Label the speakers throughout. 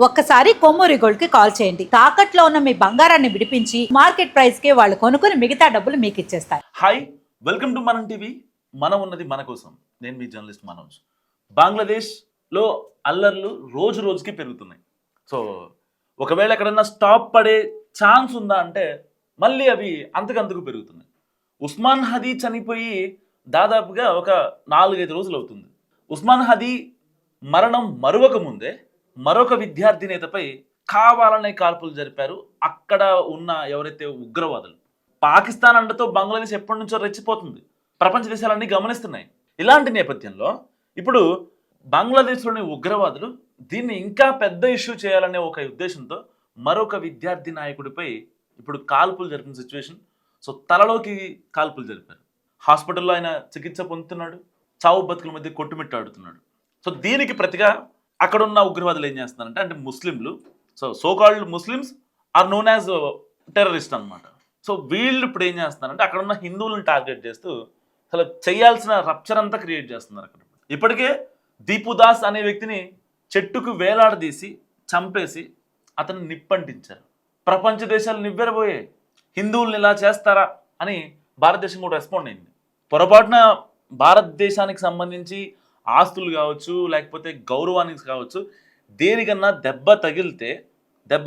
Speaker 1: ఒక్కసారి కొమ్మూరి గోల్డ్ కి కాల్ చేయండి. తాకట్లో ఉన్న మీ బంగారాన్ని విడిపించి మార్కెట్ ప్రైస్ కి వాళ్ళు కొనుక్కుని మిగతా డబ్బులు మీకు ఇచ్చేస్తారు.
Speaker 2: హాయ్, వెల్కమ్ టు మనం టీవీ. మనం ఉన్నది మన కోసం. నేను మీ జర్నలిస్ట్ మనోజ్. బంగ్లాదేశ్లో అల్లర్లు రోజు రోజుకి పెరుగుతున్నాయి. సో ఒకవేళ ఎక్కడన్నా స్టాప్ పడే ఛాన్స్ ఉందా అంటే మళ్ళీ అవి అంతకంతకు పెరుగుతున్నాయి. ఉస్మాన్ హదీ చనిపోయి దాదాపుగా ఒక 4-5 రోజులు అవుతుంది. ఉస్మాన్ హదీ మరణం మరొక ముందే మరొక విద్యార్థి నేతపై కావాలనే కాల్పులు జరిపారు అక్కడ ఉన్న ఎవరైతే ఉగ్రవాదులు. పాకిస్తాన్ అండతో బంగ్లాదేశ్ ఎప్పటి నుంచో రెచ్చిపోతుంది. ప్రపంచ దేశాలన్నీ గమనిస్తున్నాయి. ఇలాంటి నేపథ్యంలో ఇప్పుడు బంగ్లాదేశ్లోని ఉగ్రవాదులు దీన్ని ఇంకా పెద్ద ఇష్యూ చేయాలనే ఒక ఉద్దేశంతో మరొక విద్యార్థి నాయకుడిపై ఇప్పుడు కాల్పులు జరిపిన సిచ్యువేషన్. సో తలలోకి కాల్పులు జరిపారు. హాస్పిటల్లో ఆయన చికిత్స పొందుతున్నాడు. చావు బతుకుల మధ్య కొట్టుమిట్టాడుతున్నాడు. సో దీనికి ప్రతిగా అక్కడ ఉన్న ఉగ్రవాదులు ఏం చేస్తున్నారంటే, అంటే ముస్లింలు, so called Muslims are known as terrorist అనమాట. సో వీళ్ళు ఇప్పుడు ఏం చేస్తున్నారంటే అక్కడ ఉన్న హిందువులను టార్గెట్ చేస్తూ అసలు చేయాల్సిన రప్చర్ అంతా క్రియేట్ చేస్తున్నారు అక్కడ. ఇప్పటికే దీపుదాస్ అనే వ్యక్తిని చెట్టుకు వేలాడదీసి చంపేసి అతన్ని నిప్పంటించారు. ప్రపంచ దేశాలు నివ్వెరబోయాయి. హిందువుల్ని ఇలా చేస్తారా అని భారతదేశం కూడా రెస్పాండ్ అయింది. పొరపాటున భారతదేశానికి సంబంధించి ఆస్తులు కావచ్చు, లేకపోతే గౌరవానికి కావచ్చు, దేనికన్నా దెబ్బ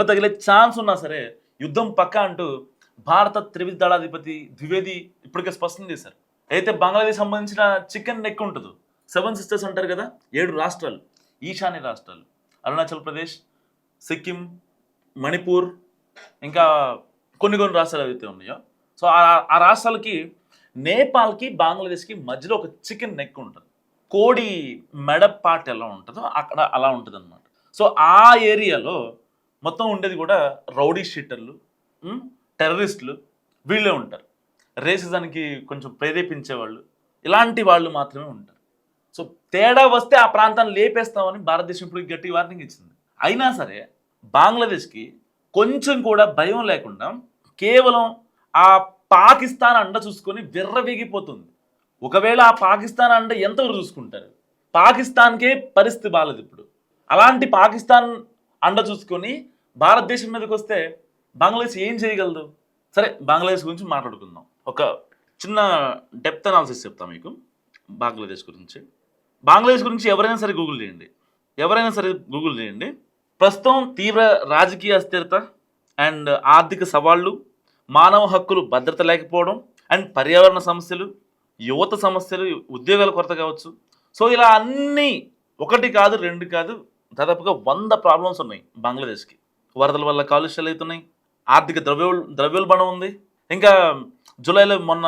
Speaker 2: తగిలే ఛాన్స్ ఉన్నా సరే యుద్ధం పక్క అంటూ భారత త్రివిధ దళాధిపతి ద్వివేది ఇప్పటికే స్పష్టం చేశారు. అయితే బంగ్లాదేశ్ సంబంధించిన చికెన్ నెక్ ఉంటుందో, 7 సిస్టర్స్ అంటారు కదా, 7 రాష్ట్రాలు, ఈశాన్య రాష్ట్రాలు, అరుణాచల్ ప్రదేశ్, సిక్కిం, మణిపూర్, ఇంకా కొన్ని రాష్ట్రాలు ఏవైతే ఉన్నాయో, సో ఆ రాష్ట్రాలకి నేపాల్కి బంగ్లాదేశ్కి మధ్యలో ఒక చికెన్ నెక్ ఉంటుంది. కోడి మెడ పార్ట్ ఎలా ఉంటుందో అక్కడ అలా ఉంటుంది అనమాట. సో ఆ ఏరియాలో మొత్తం ఉండేది కూడా రౌడీ షీటర్లు, టెర్రరిస్టులు వీళ్ళే ఉంటారు. రేసిజానికి కొంచెం ప్రేరేపించేవాళ్ళు, ఇలాంటి వాళ్ళు మాత్రమే ఉంటారు. సో తేడా వస్తే ఆ ప్రాంతాన్ని లేపేస్తామని భారతదేశం ఇప్పుడు గట్టి వార్నింగ్ ఇచ్చింది. అయినా సరే బంగ్లాదేశ్కి కొంచెం కూడా భయం లేకుండా కేవలం ఆ పాకిస్తాన్ అండ చూసుకొని విర్రవీగిపోతుంది. ఒకవేళ ఆ పాకిస్తాన్ అండ ఎంతవరకు చూసుకుంటారు? పాకిస్తాన్కే పరిస్థితి బాలేదు ఇప్పుడు. అలాంటి పాకిస్తాన్ అండ చూసుకొని భారతదేశం మీదకి వస్తే బంగ్లాదేశ్ ఏం చేయగలదు? సరే, బంగ్లాదేశ్ గురించి మాట్లాడుకుందాం. ఒక చిన్న డెప్త్ అనాలిసిస్ చెప్తాను మీకు బంగ్లాదేశ్ గురించి. బంగ్లాదేశ్ గురించి ఎవరైనా సరే గూగుల్ చేయండి. ప్రస్తుతం తీవ్ర రాజకీయ అస్థిరత అండ్ ఆర్థిక సవాళ్ళు, మానవ హక్కులు భద్రత లేకపోవడం అండ్ పర్యావరణ సమస్యలు, యువత సమస్యలు, ఉద్యోగాల కొరత కావచ్చు. సో ఇలా అన్నీ ఒకటి కాదు, 2 కాదు, దాదాపుగా 100 ప్రాబ్లమ్స్ ఉన్నాయి బంగ్లాదేశ్కి. వరదల వల్ల కాలుష్యాలు అవుతున్నాయి, ఆర్థిక ద్రవ్యోల్బణం ఉంది. ఇంకా జూలైలో మొన్న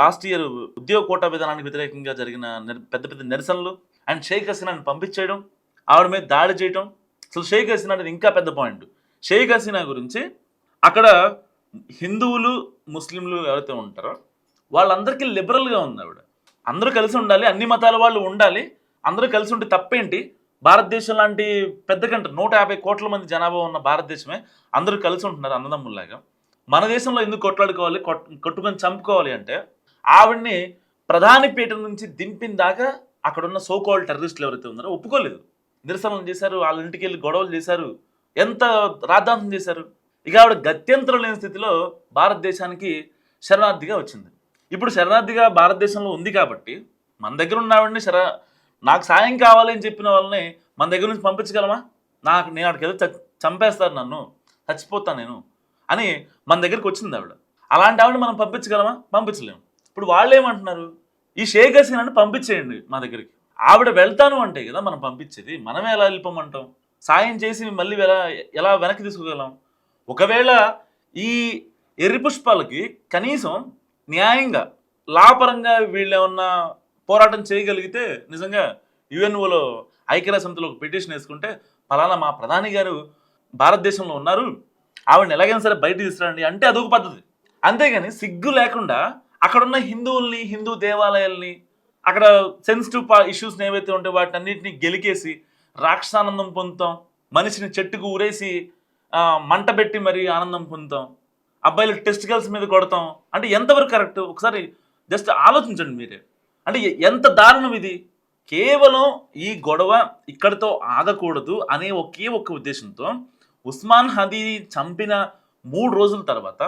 Speaker 2: లాస్ట్ ఇయర్ ఉద్యోగ కోటా విధానానికి వ్యతిరేకంగా జరిగిన పెద్ద నిరసనలు అండ్ షేక్ హసీనాని పంపించేయడం, ఆవిడ మీద దాడి చేయడం. అసలు షేక్ హసీనా అనేది ఇంకా పెద్ద పాయింట్. షేక్ హసీనా గురించి అక్కడ హిందువులు, ముస్లింలు ఎవరైతే ఉంటారో వాళ్ళందరికీ లిబరల్గా ఉంది ఆవిడ. అందరూ కలిసి ఉండాలి, అన్ని మతాల వాళ్ళు ఉండాలి, అందరూ కలిసి ఉంటే తప్పేంటి? భారతదేశం లాంటి పెద్ద కంట్రీ, 150 కోట్ల మంది జనాభా ఉన్న భారతదేశమే, అందరూ కలిసి ఉంటున్నారు అన్నదమ్ముల్లాగా. మన దేశంలో ఎందుకు కొట్లాడుకోవాలి, కొట్టుకొని చంపుకోవాలి అంటే ఆవిడ్ని ప్రధాని పీఠం నుంచి దింపిన దాకా అక్కడున్న సోకాల్డ్ టెర్రరిస్టులు ఎవరైతే ఉన్నారో ఒప్పుకోలేదు. నిరసనలు చేశారు, వాళ్ళ ఇంటికి వెళ్ళి గొడవలు చేశారు, ఎంత రాద్ధాంతం చేశారు. ఇక ఆవిడ గత్యంతరం లేని స్థితిలో భారతదేశానికి శరణార్థిగా వచ్చింది. ఇప్పుడు శరణార్థిగా భారతదేశంలో ఉంది కాబట్టి మన దగ్గర ఉన్న ఆవిడని నాకు సాయం కావాలి అని చెప్పిన వాళ్ళని మన దగ్గర నుంచి పంపించగలమా? నేను అక్కడికి ఏదో చంపేస్తారు, నన్ను చచ్చిపోతాను నేను అని మన దగ్గరికి వచ్చింది ఆవిడ. అలాంటి ఆవిడని మనం పంపించగలమా? పంపించలేము. ఇప్పుడు వాళ్ళు ఏమంటున్నారు, ఈ షేక్ హసీనాని పంపించేయండి మా దగ్గరికి. ఆవిడ వెళ్తాను అంటే కదా మనం పంపించేది, మనమే ఎలా వెళ్ళిపోమంటాం? సాయం చేసి మళ్ళీ ఎలా వెనక్కి తీసుకోగలం? ఒకవేళ ఈ ఎర్రి పుష్పాలకి కనీసం న్యాయంగా లాపరంగా వీళ్ళు ఏమన్నా పోరాటం చేయగలిగితే, నిజంగా యుఎన్ఓలో ఐక్యరాజ్య సమితిలో ఒక పిటిషన్ వేసుకుంటే ఫలానా మా ప్రధాని గారు భారతదేశంలో ఉన్నారు, ఆవిడని ఎలాగైనా సరే బయట తీసుకురండి అంటే అదొక పద్ధతి. అంతేగాని సిగ్గు లేకుండా అక్కడున్న హిందువుల్ని, హిందూ దేవాలయాల్ని, అక్కడ సెన్సిటివ్ ఇష్యూస్ని ఏవైతే ఉంటే వాటిని అన్నింటినీ గెలికేసి రాక్షసానందం పొందుతాం, మనిషిని చెట్టుకు ఊరేసి మంట పెట్టి మరి ఆనందం పొందుతాం, అబ్బాయిలు టెస్టికల్స్ మీద కొడతాం అంటే ఎంతవరకు కరెక్ట్? ఒకసారి జస్ట్ ఆలోచించండి మీరే. అంటే ఎంత దారుణం ఇది. కేవలం ఈ గొడవ ఇక్కడితో ఆగకూడదు అనే ఒకే ఒక్క ఉద్దేశంతో ఉస్మాన్ హదీ చంపిన 3 రోజుల తర్వాత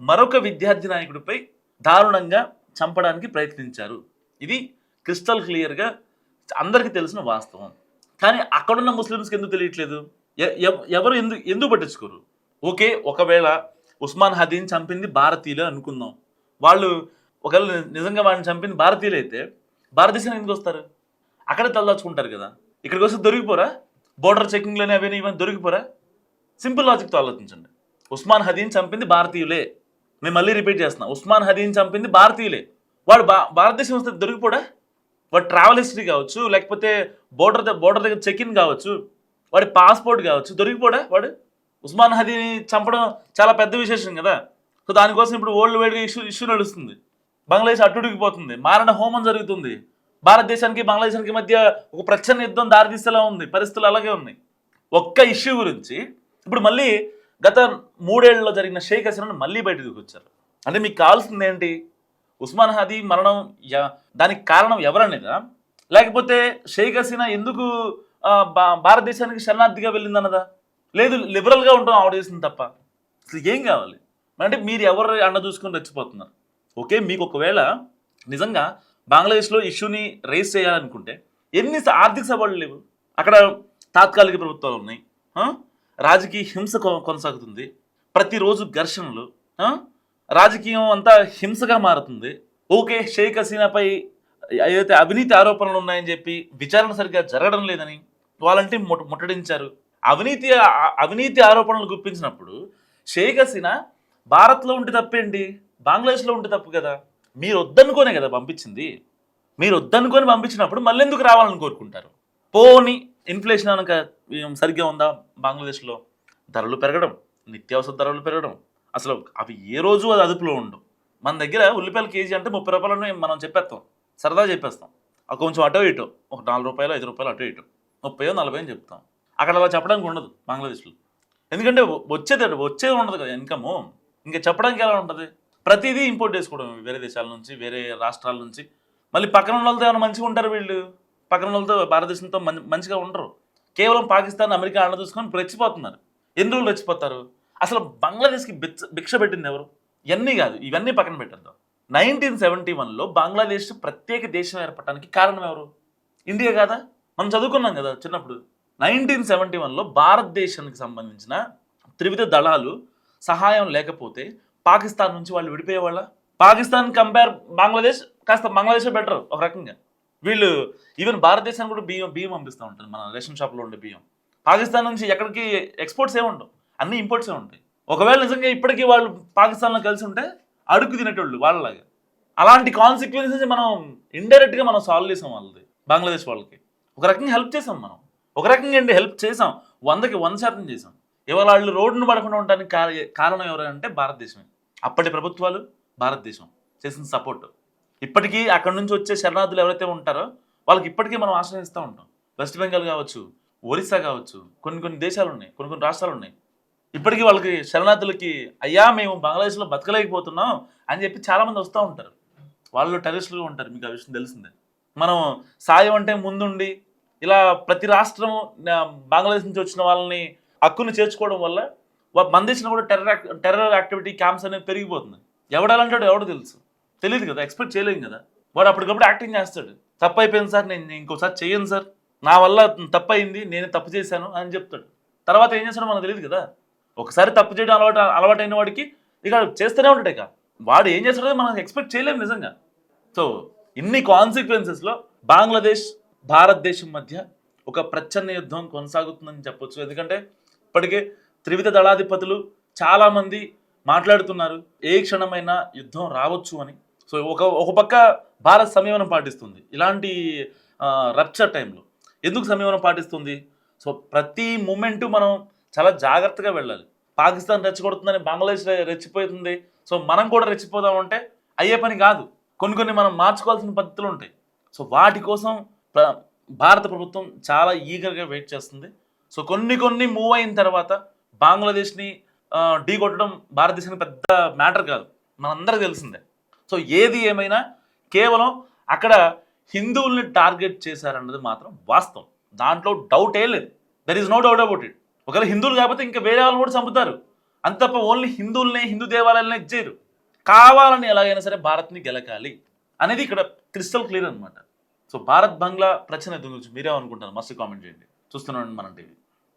Speaker 2: మరొక విద్యార్థి నాయకుడిపై దారుణంగా చంపడానికి ప్రయత్నించారు. ఇది క్రిస్టల్ క్లియర్గా అందరికీ తెలిసిన వాస్తవం. కానీ అక్కడున్న ముస్లిమ్స్కి ఎందుకు తెలియట్లేదు? ఎవరు ఎందుకు పట్టించుకోరు? ఓకే, ఒకవేళ ఉస్మాన్ హదీని చంపింది భారతీయులే అనుకుందాం. వాళ్ళు ఒకవేళ నిజంగా వాడిని చంపింది భారతీయులు అయితే భారతదేశానికి ఎందుకు వస్తారు? అక్కడే తలదాచుకుంటారు కదా. ఇక్కడికి వస్తే దొరికిపోరా? బోర్డర్ చెకింగ్లని అవన్నీ ఇవన్నీ దొరికిపోరా? సింపుల్ లాజిక్తో ఆలోచించండి. ఉస్మాన్ హదీని చంపింది భారతీయులే. మేము మళ్ళీ రిపీట్ చేస్తున్నాం, ఉస్మాన్ హదీని చంపింది భారతీయులే. వాడు భారతదేశం వస్తే దొరికిపోడా? వాడు ట్రావెల్ హిస్టరీ కావచ్చు, లేకపోతే బోర్డర్ దగ్గర చెక్ ఇన్ కావచ్చు, వాడి పాస్పోర్ట్ కావచ్చు, దొరికిపోడా వాడు? ఉస్మాన్ హదీని చంపడం చాలా పెద్ద విశేషం కదా. సో దానికోసం ఇప్పుడు వరల్డ్ వైడ్గా ఇష్యూ నడుస్తుంది. బంగ్లాదేశ్ అట్టుడికిపోతుంది, మారణ హోమం జరుగుతుంది. భారతదేశానికి బంగ్లాదేశానికి మధ్య ఒక ప్రచ్ఛన్న యుద్ధం దారితీసేలా ఉంది. పరిస్థితులు అలాగే ఉన్నాయి. ఒక్క ఇష్యూ గురించి ఇప్పుడు మళ్ళీ గత 3 ఏళ్లలో జరిగిన షేక్ హసీనాను మళ్ళీ బయటకు వచ్చారు. అంటే మీకు కావాల్సింది ఏంటి? ఉస్మాన్ హదీ మరణం దానికి కారణం ఎవరనేదా, లేకపోతే షేక్ హసీనా ఎందుకు భారతదేశానికి శరణార్థిగా వెళ్ళిందన్నదా? లేదు, లిబరల్గా ఉంటాం ఆవిడ చేసింది తప్ప. అసలు ఏం కావాలి? అంటే మీరు ఎవరు అండ చూసుకొని రెచ్చిపోతున్నారు? ఓకే, మీకు ఒకవేళ నిజంగా బంగ్లాదేశ్లో ఇష్యూని రేస్ చేయాలనుకుంటే ఎన్ని ఆర్థిక సవాళ్ళు లేవు. అక్కడ తాత్కాలిక ప్రభుత్వాలు ఉన్నాయి, రాజకీయ హింస కొనసాగుతుంది, ప్రతిరోజు ఘర్షణలు, రాజకీయం అంతా హింసగా మారుతుంది. ఓకే, షేక్ హసీనాపై ఏదైతే అవినీతి ఆరోపణలు ఉన్నాయని చెప్పి విచారణ సరిగ్గా జరగడం లేదని వాళ్ళంటే ముట్టడించారు. అవినీతి ఆరోపణలు గుప్పించినప్పుడు షేక్ హసీనా భారత్లో ఉంటే తప్పేంటి, బంగ్లాదేశ్లో ఉంటే తప్పు కదా. మీరు వద్దనుకోనే కదా పంపించింది. మీరు వద్దనుకొని పంపించినప్పుడు మళ్ళీ ఎందుకు రావాలని కోరుకుంటారు? పోని ఇన్ఫ్లేషన్ అనక సరిగ్గా ఉందా బంగ్లాదేశ్లో? ధరలు పెరగడం, నిత్యావసర ధరలు పెరగడం, అసలు అవి ఏ రోజు అది అదుపులో ఉండవు. మన దగ్గర ఉల్లిపాయల కేజీ అంటే 30 రూపాయలని మనం చెప్పేస్తాం, సరదా చెప్పేస్తాం. అది కొంచెం అటో ఇటో, ఒక 4 రూపాయలు 5 రూపాయలు అటో ఇటో, 30 40 అని చెప్తాం. అక్కడ అలా చెప్పడానికి ఉండదు బంగ్లాదేశ్లో. ఎందుకంటే వచ్చేది ఉండదు కదా ఇన్కము. ఇంకా చెప్పడానికి ఎలా ఉంటుంది? ప్రతిదీ ఇంపోర్ట్ చేసుకోవడం వేరే దేశాల నుంచి, వేరే రాష్ట్రాల నుంచి. మళ్ళీ పక్కన వాళ్ళతో ఏమైనా మంచిగా ఉంటారు వీళ్ళు? పక్కన వాళ్ళతో భారతదేశంతో మంచిగా ఉండరు. కేవలం పాకిస్తాన్, అమెరికా అండ చూసుకొని రెచ్చిపోతున్నారు. ఎన్ని రోజులు రెచ్చిపోతారు? అసలు బంగ్లాదేశ్కి భిక్ష పెట్టింది ఎవరు? ఇవన్నీ కాదు, ఇవన్నీ పక్కన పెట్టద్దాం. 1971లో బంగ్లాదేశ్ ప్రత్యేక దేశం ఏర్పడటానికి కారణం ఎవరు? ఇండియా కాదా? మనం చదువుకున్నాం కదా చిన్నప్పుడు. 1971లో భారతదేశానికి సంబంధించిన త్రివిధ దళాలు సహాయం లేకపోతే పాకిస్తాన్ నుంచి వాళ్ళు విడిపోయేవాళ్ళ? పాకిస్తాన్ కంపేర్ బంగ్లాదేశ్ కాస్త బంగ్లాదేశ్ బెటర్ ఒక రకంగా. వీళ్ళు ఈవెన్ భారతదేశానికి కూడా బియ్యం పంపిస్తూ ఉంటారు, మన రేషన్ షాప్లో ఉండే బియ్యం. పాకిస్తాన్ నుంచి ఎక్కడికి ఎక్స్పోర్ట్స్ ఏముండవు, అన్ని ఇంపోర్ట్సే ఉంటాయి. ఒకవేళ నిజంగా ఇప్పటికీ వాళ్ళు పాకిస్తాన్లో కలిసి ఉంటే అడుగు తినేటోళ్ళు వాళ్ళలాగా. అలాంటి కాన్సిక్వెన్సెస్ మనం ఇండైరెక్ట్గా మనం సాల్వ్ చేసాం వాళ్ళది, బంగ్లాదేశ్ వాళ్ళకి. ఒక రకంగా హెల్ప్ చేసాం మనం, ఒక రకంగా ఏంటి హెల్ప్ చేసాం, 100కి 100% చేసాం. ఇవాళ వాళ్ళు రోడ్డును పడకుండా ఉండడానికి కారణం ఎవరంటే భారతదేశమే. అప్పటి ప్రభుత్వాలు, భారతదేశం చేసిన సపోర్ట్. ఇప్పటికీ అక్కడి నుంచి వచ్చే శరణార్థులు ఎవరైతే ఉంటారో వాళ్ళకి ఇప్పటికీ మనం ఆశ్రయిస్తూ ఉంటాం. వెస్ట్ బెంగాల్ కావచ్చు, ఒరిస్సా కావచ్చు, కొన్ని దేశాలు ఉన్నాయి, కొన్ని రాష్ట్రాలు ఉన్నాయి. ఇప్పటికీ వాళ్ళకి శరణార్థులకి అయ్యా మేము బంగ్లాదేశ్లో బతకలేకపోతున్నాం అని చెప్పి చాలామంది వస్తూ ఉంటారు. వాళ్ళు టెర్రరిస్టులు ఉంటారు, మీకు ఆ విషయం తెలిసిందే. మనం సాయం అంటే ముందుండి ఇలా ప్రతి రాష్ట్రం బంగ్లాదేశ్ నుంచి వచ్చిన వాళ్ళని హక్కును చేర్చుకోవడం వల్ల మన దేశంలో కూడా టెర్రర్ యాక్టివిటీ క్యాంప్స్ అనేది పెరిగిపోతుంది. ఎవడాలంటాడు ఎవడో తెలియదు కదా, ఎక్స్పెక్ట్ చేయలేం కదా. వాడు అప్పటికప్పుడు యాక్టింగ్ చేస్తాడు. తప్పు అయిపోయింది సార్, నేను ఇంకోసారి చేయను సార్, నా వల్ల తప్పు అయింది, నేను తప్పు చేశాను అని చెప్తాడు. తర్వాత ఏం చేస్తాడో మనకు తెలియదు కదా. ఒకసారి తప్పు చేయడం అలవాటైన వాడికి ఇక చేస్తూనే ఉంటాడు. ఇక వాడు ఏం చేస్తాడో మనం ఎక్స్పెక్ట్ చేయలేము నిజంగా. సో ఇన్ని కాన్సిక్వెన్సెస్లో బంగ్లాదేశ్ భారతదేశం మధ్య ఒక ప్రచ్ఛన్న యుద్ధం కొనసాగుతుందని చెప్పొచ్చు. ఎందుకంటే ఇప్పటికే త్రివిధ దళాధిపతులు చాలామంది మాట్లాడుతున్నారు ఏ క్షణమైనా యుద్ధం రావచ్చు అని. సో ఒక పక్క భారత్ సంయమనం పాటిస్తుంది ఇలాంటి రప్చర్ టైంలో. ఎందుకు సంయమనం పాటిస్తుంది? సో ప్రతి మూమెంటు మనం చాలా జాగ్రత్తగా వెళ్ళాలి. పాకిస్తాన్ రెచ్చగొడుతుందని బంగ్లాదేశ్ రెచ్చిపోతుంది, సో మనం కూడా రెచ్చిపోదామంటే అయ్యే పని కాదు. కొన్ని మనం మార్చుకోవాల్సిన పద్ధతులు ఉంటాయి. సో వాటి కోసం భారత ప్రభుత్వం చాలా ఈగర్గా వెయిట్ చేస్తుంది. సో కొన్ని మూవ్ అయిన తర్వాత బంగ్లాదేశ్ని ఢీ కొట్టడం భారతదేశానికి పెద్ద మ్యాటర్ కాదు, మనందరికీ తెలిసిందే. సో ఏది ఏమైనా కేవలం అక్కడ హిందువుల్ని టార్గెట్ చేశారన్నది మాత్రం వాస్తవం. దాంట్లో డౌటే లేదు. There is no doubt about it. ఒకవేళ హిందువులు కాకపోతే ఇంకా వేరే వాళ్ళని కూడా చంపుతారు. అంత తప్ప ఓన్లీ హిందువులనే, హిందూ దేవాలయాలనే ఇచ్చేయరు. కావాలని ఎలాగైనా సరే భారత్ని గెలకాలి అనేది ఇక్కడ క్రిస్టల్ క్లియర్ అనమాట. సో భారత్ బంగ్లా ప్రశ్న గురించి మీరేమనుకుంటారు? మస్తు కామెంట్ చేయండి. చూస్తున్నాను మనం టీవీ.